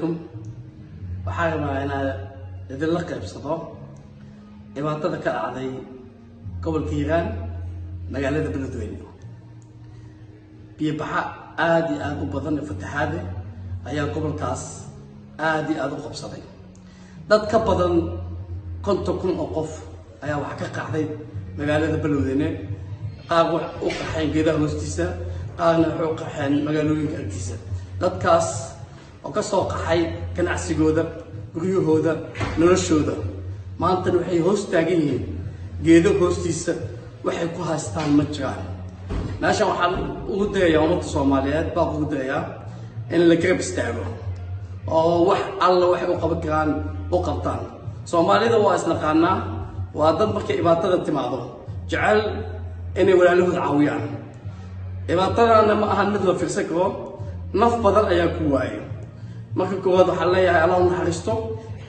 عليكم. وحاجة أنا يدلك بصدق إبادة كعادي قبل كيران مجالات بلدوين بيبحث آدي أدو بدن فتحاده أيام قبل كاس آدي أدو قبصدي دad ka badan konton kun oo qof ayaa wax ka qaxday magaalada Balweyne qaab wax u qaxay geedaha hoostiisa qaarna wax u qaxeen magaalooyinka agtiisa dadkaas oo ka soo qaxay ganacsigooda guryahooda noloshooda maanta waxay hoos taagan yihiin geedo hoostiisa waxay ku haystaan ma jiraan meeshan waxaan ugu dayayaa ummadda Soomaaliyeed baa ugu dayayaa in la garab istaago oo wax alla wax u qaban karaan وقبطان Soomaalida waa isnaqaanaa waa dad markay ibaatada timaado jecel inay walaalahooda caawiyaan ibaatadana ma ahan mid la fiirsan karo naf badan ayaa ku waayay marka koowaad waxa la leeyahay Allah naxariisto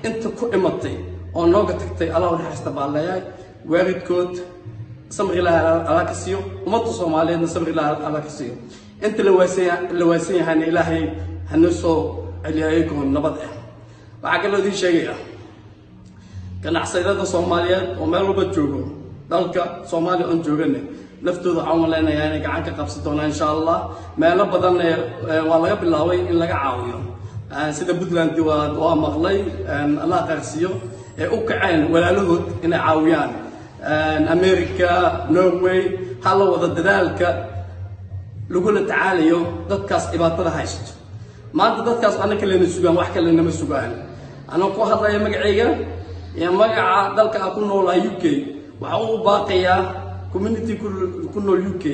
inta ku dhimatay oo nooga tagtay Allah naxariista baa leeyahay waalidkood samir ilaahay Allah ka siiyo ummadda Soomaaliyeedna samir ilaahay Allah ka siiyo inta la waasay yahay ilaahay hanoo soo celiyaayay nabad ah waxaa kaloo idin sheegaya ganacsatada Soomaaliyeed oo meel walba joogo dalka Soomaaliya oo joogana laftooda waxaan leenahay inay gacan ka qabsan doonaan insha Allah meelo badan waa laga bilaabay in laga caawiyo sida Puntland waa maqlay Allah qarsiyo ee u kaceen walaalahood inay caawiyaan America Norway hala wada dadaalka lagu la tacaalayo dadkaas ibaatada haysto maanta dadkaas anaka leena sugaan wax kale nama sugaan أنا أقول هذا يا مقعية يا مقع ذلك أكون ولا UK وحاول باقية community كله UK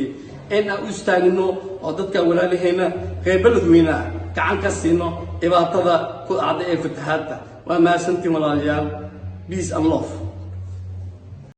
إن أستعينه وضدك ولا لهنا قبل ذوينا كعن كسينه إبعاد هذا كل أعضاء فتحاته وما سنتي ولا رجال peace and love.